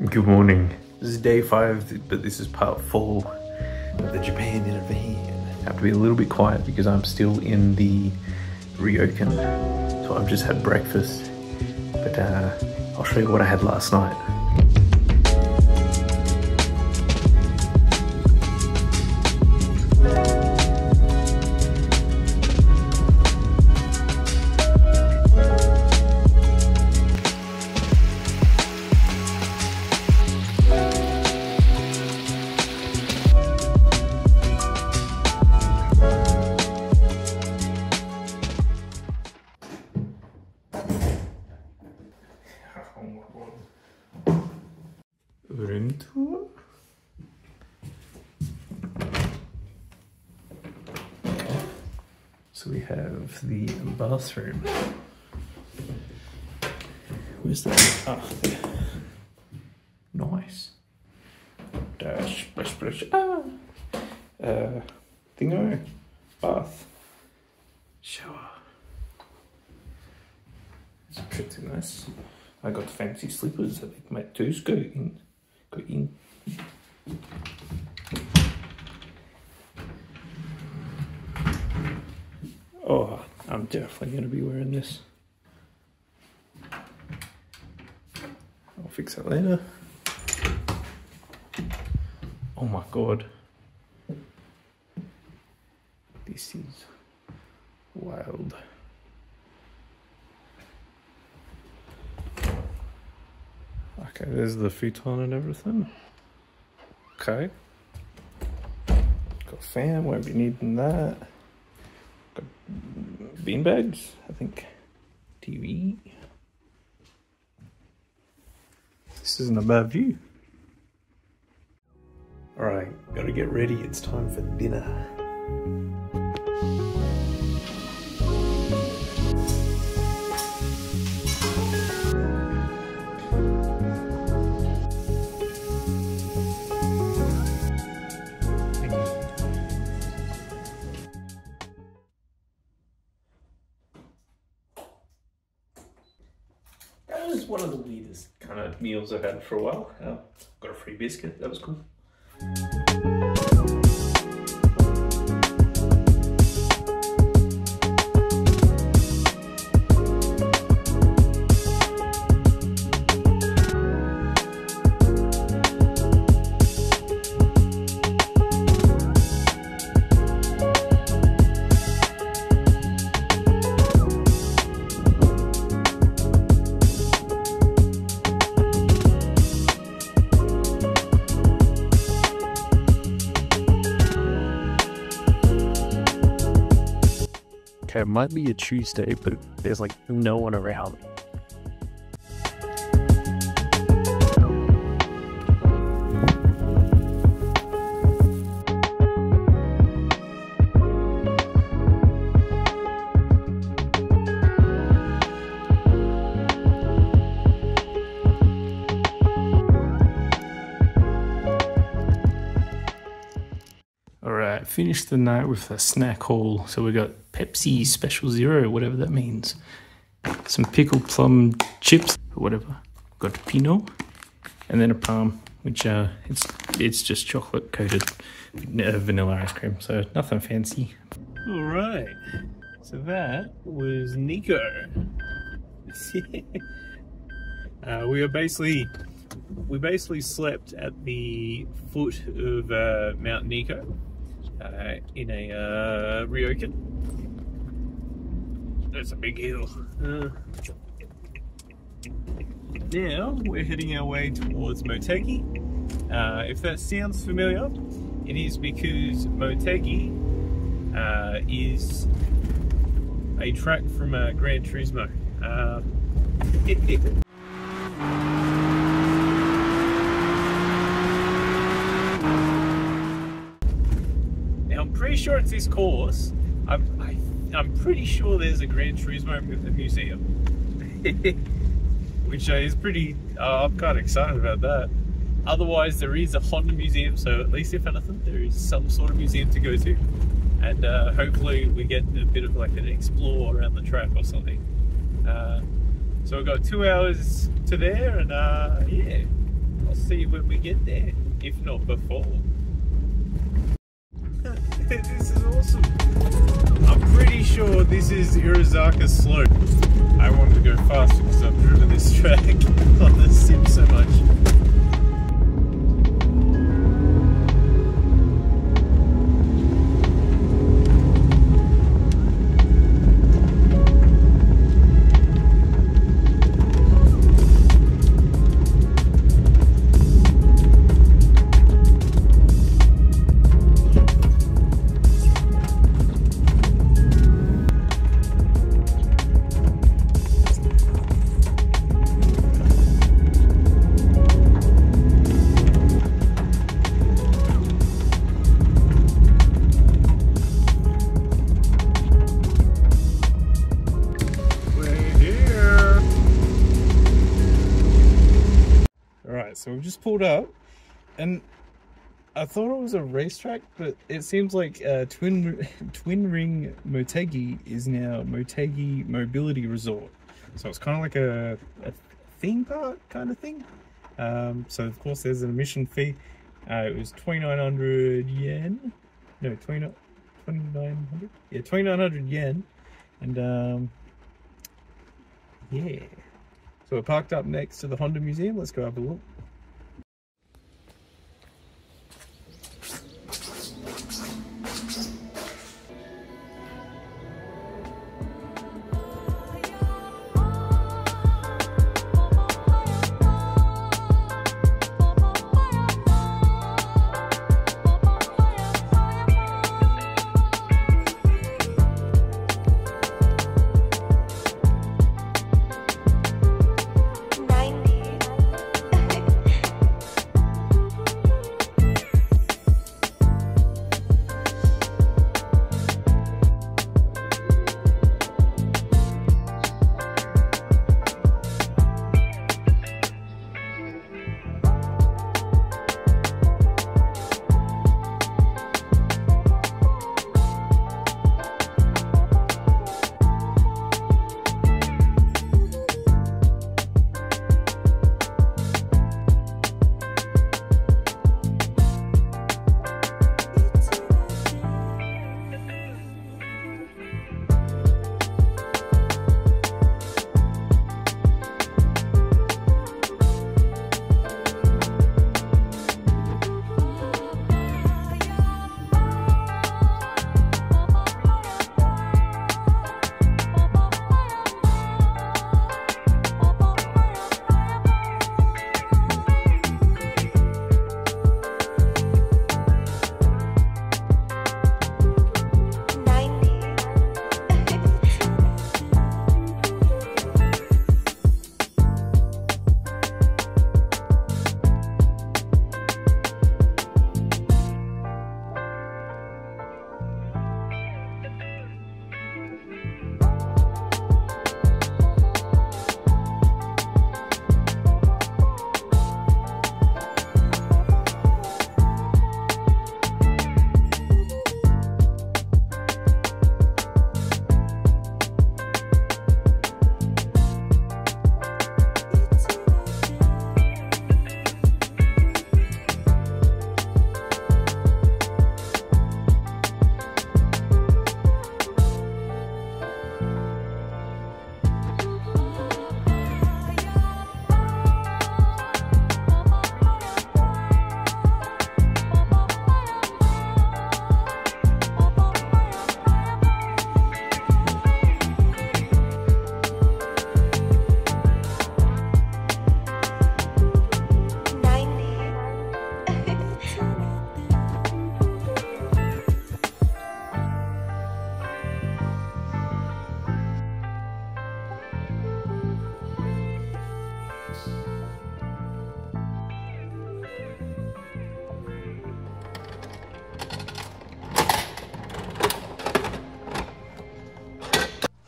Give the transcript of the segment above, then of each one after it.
Good morning. This is day 5, but this is part 4 of the Japan in a van. I have to be a little bit quiet because I'm still in the ryokan. So I've just had breakfast, but I'll show you what I had last night. Room tour. So we have the bathroom. Where's that? Ah, there. Nice. Splash, splash. Ah. Thingo. Bath. Shower. It's pretty nice. I got fancy slippers that make my toes go in. Go in. Oh, I'm definitely going to be wearing this. I'll fix that later. Oh my god. This is wild. Okay, there's the futon and everything. Okay. Got a fan, won't be needing that. Got bean bags, I think. TV. This isn't a bad view. Alright, gotta get ready, it's time for dinner. That was one of the weirdest kind of meals I've had for a while. Got a free biscuit, that was cool. Okay, it might be a Tuesday, but there's like no one around. Alright, finished the night with a snack haul. So we got Pepsi Special Zero, whatever that means. Some pickled plum chips, or whatever. Got Pinot, and then a palm, which it's just chocolate coated vanilla ice cream, so nothing fancy. Alright, so that was Nikko. We basically slept at the foot of Mount Nikko in a ryokan. That's a big hill. Now we're heading our way towards Motegi. If that sounds familiar, it is because Motegi is a track from Gran Turismo. Now I'm pretty sure it's this course. I'm pretty sure there's a Gran Turismo museum, which is pretty. I'm kind of excited about that. Otherwise, there is a Honda museum, so at least if anything, there is some sort of museum to go to, and hopefully we get a bit of like an explore around the track or something. So we've got 2 hours to there, and yeah, I'll see when we get there, if not before. This is awesome. I'm pretty sure this is Irizaka Slope. I want to go fast because I've driven this track on the sim so much. So we've just pulled up, and I thought it was a racetrack, but it seems like Twin Ring Motegi is now Motegi Mobility Resort. So it's kind of like a theme park kind of thing. So of course there's an admission fee. It was 2,900 yen. No, 2,900. Yeah, 2,900 yen, and yeah. So we're parked up next to the Honda Museum. Let's go have a look.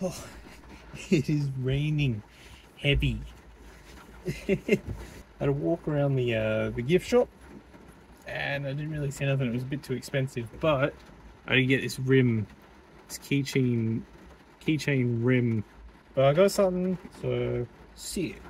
Oh, it is raining heavy. I had to walk around the gift shop, and I didn't really see nothing. It was a bit too expensive, but I did get this rim, this keychain rim. But I got something, so sick.